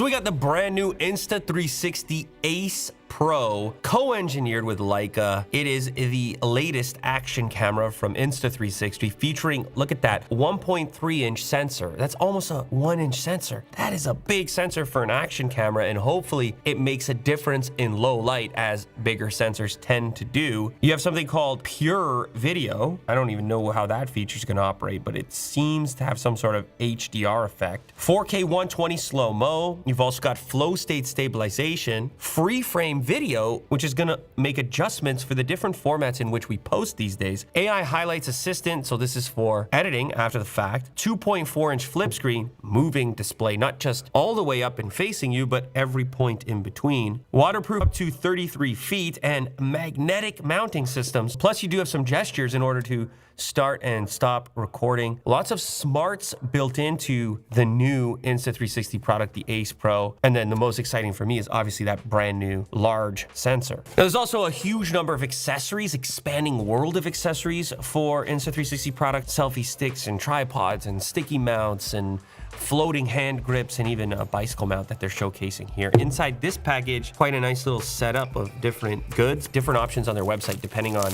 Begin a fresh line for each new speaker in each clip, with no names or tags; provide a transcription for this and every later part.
So we got the brand new Insta360 Ace Pro, co-engineered with Leica. It is the latest action camera from Insta360 featuring, look at that, 1.3-inch sensor. That's almost a 1-inch sensor. That is a big sensor for an action camera, and hopefully it makes a difference in low light as bigger sensors tend to do. You have something called Pure Video. I don't even know how that feature is going to operate, but it seems to have some sort of HDR effect. 4K 120 slow-mo. You've also got flow state stabilization, free frame video, which is gonna make adjustments for the different formats in which we post these days. AI highlights assistant, so this is for editing after the fact. 2.4-inch flip screen, moving display, not just all the way up and facing you, but every point in between. Waterproof up to 33 feet and magnetic mounting systems. Plus you do have some gestures in order to start and stop recording. Lots of smarts built into the new Insta360 product, the Ace Pro. And then the most exciting for me is obviously that brand new large sensor. Now, there's also a huge number of accessories, expanding world of accessories for Insta360 product, selfie sticks and tripods and sticky mounts and floating hand grips and even a bicycle mount that they're showcasing here. Inside this package, quite a nice little setup of different goods, different options on their website depending on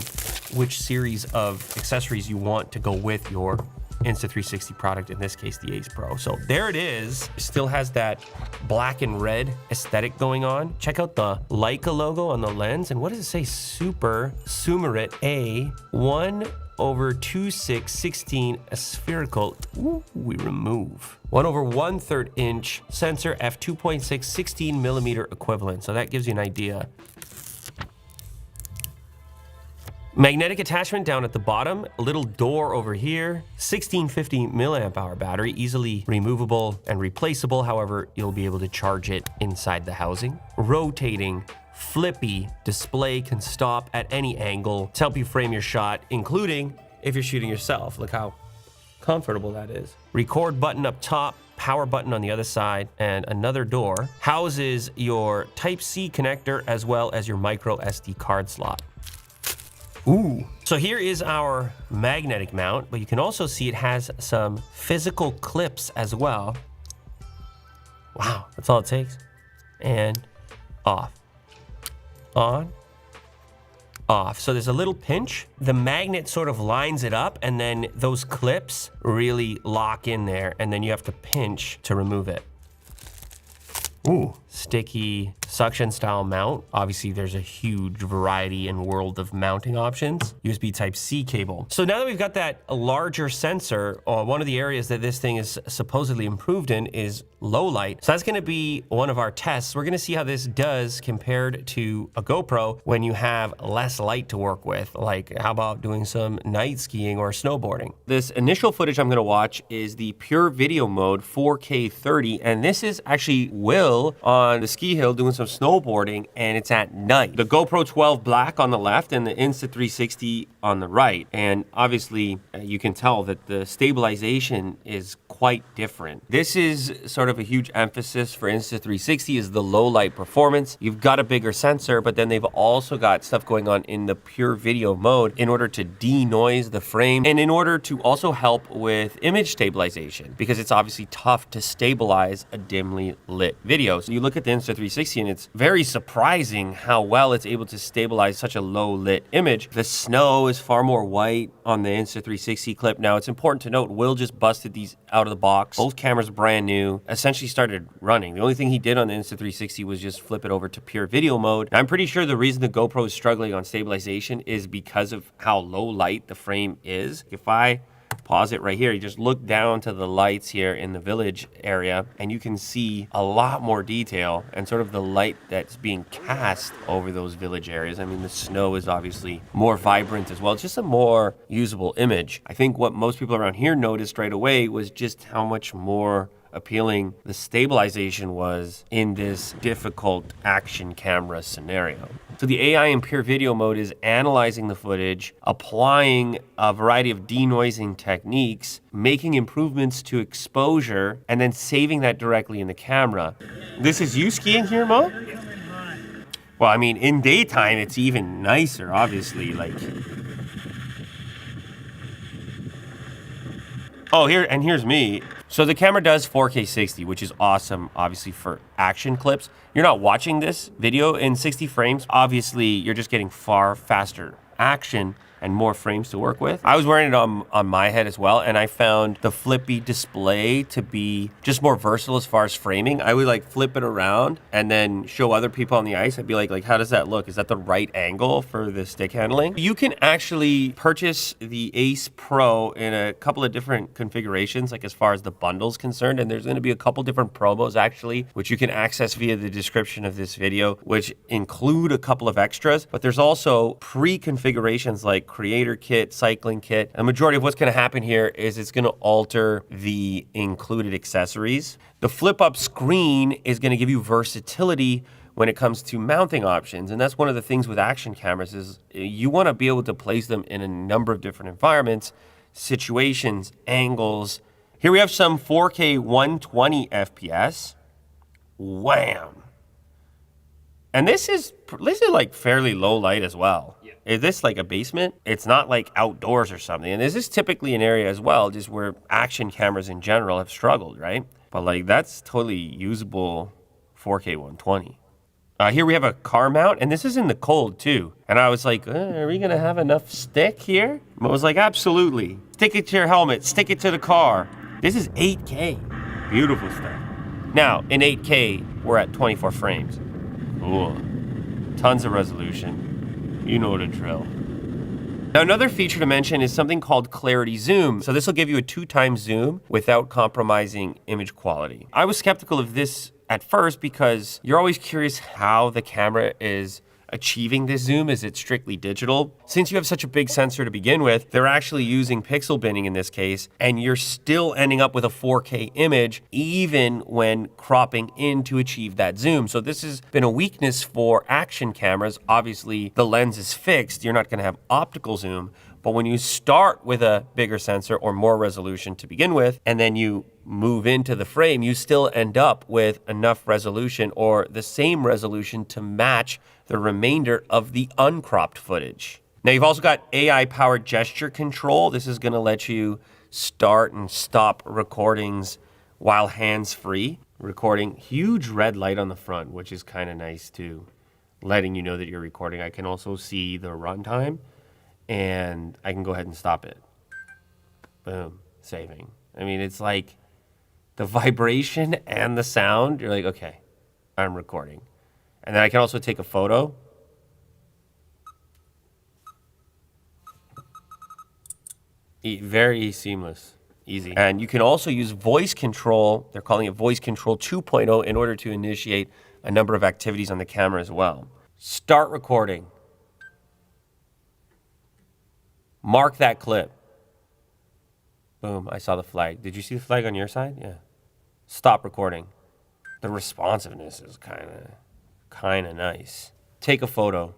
which series of accessories you want to go with your Insta360 product, in this case the Ace Pro. So there it is. It still has that black and red aesthetic going on. Check out the Leica logo on the lens, and what does it say? Super Sumerit A 1/2616 a spherical. Ooh, we remove 1/1/3 inch sensor f2.6 16mm equivalent. So that gives you an idea. Magnetic attachment down at the bottom, a little door over here, 1650 milliamp hour battery, easily removable and replaceable. However, you'll be able to charge it inside the housing. Rotating, flippy display, can stop at any angle to help you frame your shot, including if you're shooting yourself. Look how comfortable that is. Record button up top, power button on the other side, and another door. Houses your Type-C connector as well as your micro SD card slot. Ooh. So here is our magnetic mount, but you can also see it has some physical clips as well. Wow, that's all it takes. And off. On. Off. So there's a little pinch. The magnet sort of lines it up, and then those clips really lock in there, and then you have to pinch to remove it. Ooh, sticky suction style mount. Obviously there's a huge variety and world of mounting options. USB Type-C cable. So now that we've got that larger sensor, one of the areas that this thing is supposedly improved in is low light. So that's gonna be one of our tests. We're gonna see how this does compared to a GoPro when you have less light to work with. Like, how about doing some night skiing or snowboarding? This initial footage I'm gonna watch is the Pure Video mode 4K 30, and this is actually Will on the ski hill doing some snowboarding, and it's at night. The GoPro 12 Black on the left and the Insta360 on the right. And obviously you can tell that the stabilization is quite different. This is sort of a huge emphasis for Insta360 is the low light performance. You've got a bigger sensor, but then they've also got stuff going on in the Pure Video mode in order to denoise the frame and in order to also help with image stabilization, because it's obviously tough to stabilize a dimly lit video. So you look at the Insta360 and it's very surprising how well it's able to stabilize such a low lit image. The snow is far more white on the Insta360 clip. Now it's important to note, Will just busted these out of the box. Both cameras brand new, essentially started running. The only thing he did on the Insta360 was just flip it over to Pure Video mode. And I'm pretty sure the reason the GoPro is struggling on stabilization is because of how low light the frame is. If I pause it right here, you just look down to the lights here in the village area and you can see a lot more detail and sort of the light that's being cast over those village areas. I mean, the snow is obviously more vibrant as well. It's just a more usable image. I think what most people around here noticed right away was just how much more appealing the stabilization was in this difficult action camera scenario. So the AI in Pure Video mode is analyzing the footage, applying a variety of denoising techniques, making improvements to exposure, and then saving that directly in the camera. This is you skiing here, Mo? Well, I mean, in daytime, it's even nicer, obviously, like. Oh, here's me. So the camera does 4K 60, which is awesome, obviously, for action clips. You're not watching this video in 60 frames. Obviously, you're just getting far faster action and more frames to work with. I was wearing it on my head as well, and I found the flippy display to be just more versatile as far as framing. I would like flip it around and then show other people on the ice. I'd be like how does that look? Is that the right angle for the stick handling? You can actually purchase the Ace Pro in a couple of different configurations, like as far as the bundle's concerned, and there's gonna be a couple different promos actually, which you can access via the description of this video, which include a couple of extras, but there's also pre-configurations like creator kit, cycling kit. The majority of what's gonna happen here is it's gonna alter the included accessories. The flip up screen is gonna give you versatility when it comes to mounting options. And that's one of the things with action cameras is you wanna be able to place them in a number of different environments, situations, angles. Here we have some 4K 120 FPS. Wham. And this is like fairly low light as well. Yeah. Is this like a basement? It's not like outdoors or something. And this is typically an area as well, just where action cameras in general have struggled, right? But like that's totally usable 4K 120. Here we have a car mount, and this is in the cold too. And I was like, are we gonna have enough stick here? I was like, absolutely. Stick it to your helmet, stick it to the car. This is 8K, beautiful stuff. Now, in 8K, we're at 24 frames. Ooh, tons of resolution. You know the drill. Now, another feature to mention is something called Clarity Zoom. So this will give you a 2x zoom without compromising image quality. I was skeptical of this at first because you're always curious how the camera is achieving this zoom. Is it strictly digital? Since you have such a big sensor to begin with, they're actually using pixel binning in this case, and you're still ending up with a 4K image even when cropping in to achieve that zoom. So this has been a weakness for action cameras. Obviously, the lens is fixed. You're not gonna have optical zoom, but when you start with a bigger sensor or more resolution to begin with, and then you move into the frame, you still end up with enough resolution or the same resolution to match the remainder of the uncropped footage. Now you've also got AI-powered gesture control. This is gonna let you start and stop recordings while hands-free. Recording, huge red light on the front, which is kind of nice too, letting you know that you're recording. I can also see the runtime, and I can go ahead and stop it. Boom, saving. I mean, it's like the vibration and the sound, you're like, okay, I'm recording. And then I can also take a photo. Very seamless, easy. And you can also use voice control, they're calling it voice control 2.0, in order to initiate a number of activities on the camera as well. Start recording. Mark that clip. Boom, I saw the flag. Did you see the flag on your side? Yeah. Stop recording. The responsiveness is kind of nice. Take a photo.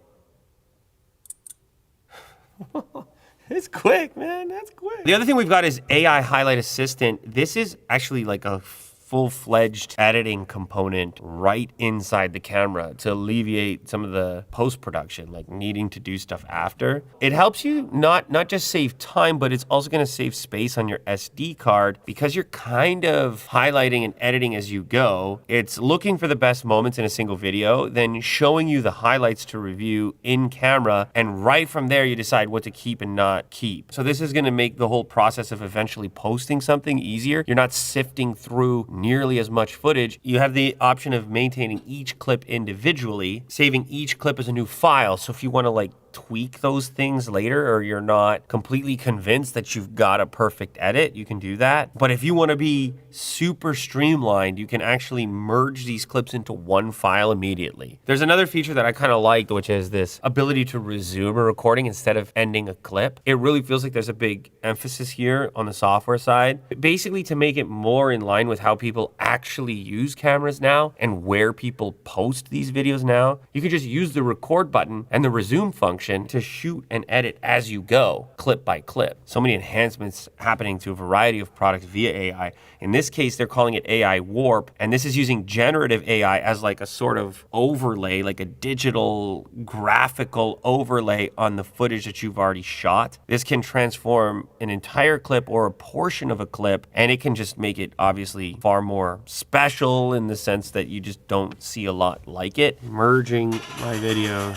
It's quick, man, that's quick. The other thing we've got is AI Highlight Assistant. This is actually like a full-fledged editing component right inside the camera to alleviate some of the post-production, like needing to do stuff after. It helps you not just save time, but it's also gonna save space on your SD card because you're kind of highlighting and editing as you go. It's looking for the best moments in a single video, then showing you the highlights to review in camera, and right from there you decide what to keep and not keep. So this is gonna make the whole process of eventually posting something easier. You're not sifting through nearly as much footage. You have the option of maintaining each clip individually, saving each clip as a new file. So if you want to like tweak those things later, or you're not completely convinced that you've got a perfect edit, you can do that. But if you want to be super streamlined, you can actually merge these clips into one file immediately. There's another feature that I kind of liked, which is this ability to resume a recording instead of ending a clip. It really feels like there's a big emphasis here on the software side, basically to make it more in line with how people actually use cameras now and where people post these videos now. You can just use the record button and the resume function function to shoot and edit as you go, clip by clip. So many enhancements happening to a variety of products via AI. In this case, they're calling it AI Warp, and this is using generative AI as like a sort of overlay, like a digital graphical overlay on the footage that you've already shot. This can transform an entire clip or a portion of a clip, and it can just make it obviously far more special in the sense that you just don't see a lot like it. Merging my video.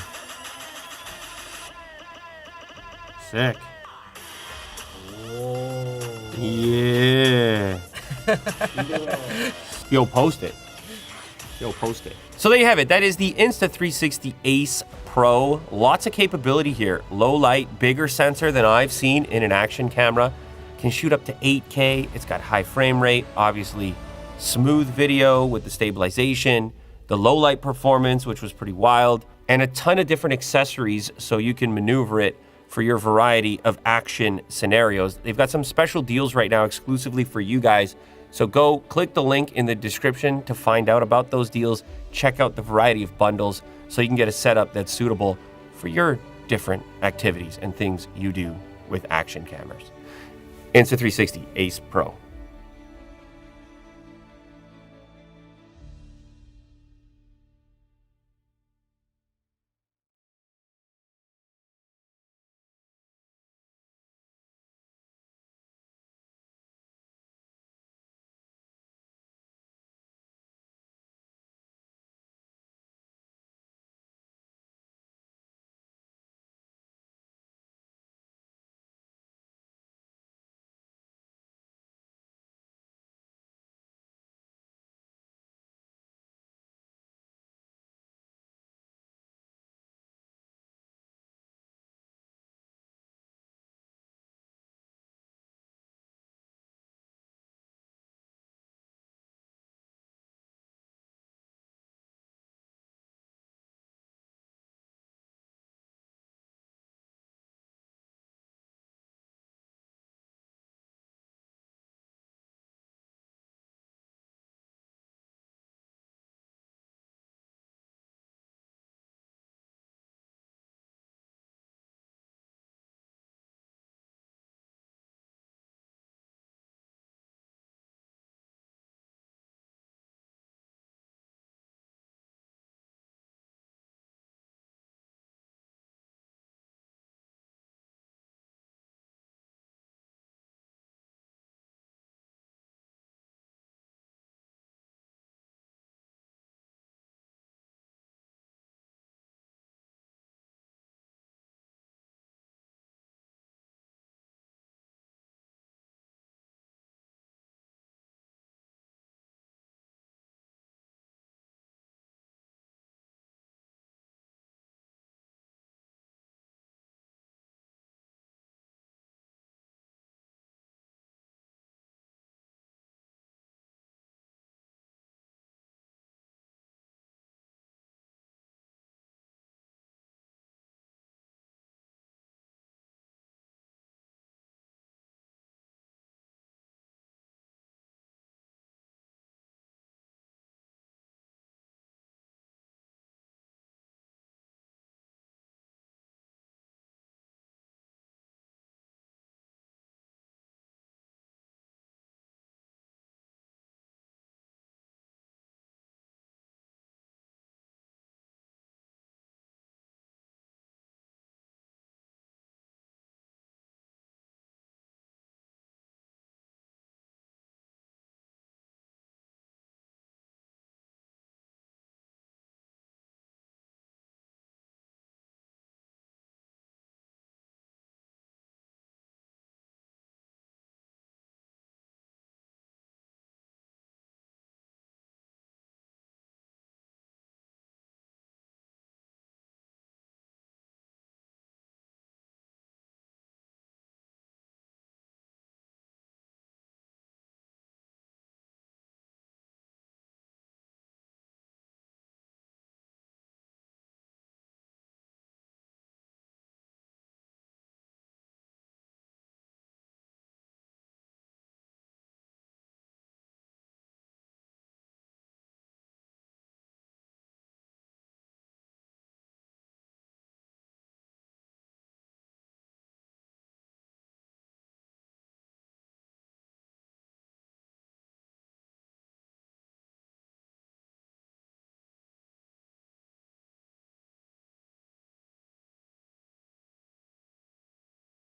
Sick. Whoa. Yeah. Yo, post it. Post it. So there you have it. That is the Insta360 Ace Pro. Lots of capability here. Low light, bigger sensor than I've seen in an action camera. Can shoot up to 8K. It's got high frame rate, obviously smooth video with the stabilization, the low light performance, which was pretty wild, and a ton of different accessories so you can maneuver it for your variety of action scenarios. They've got some special deals right now exclusively for you guys. So go click the link in the description to find out about those deals. Check out the variety of bundles so you can get a setup that's suitable for your different activities and things you do with action cameras. Insta360 Ace Pro.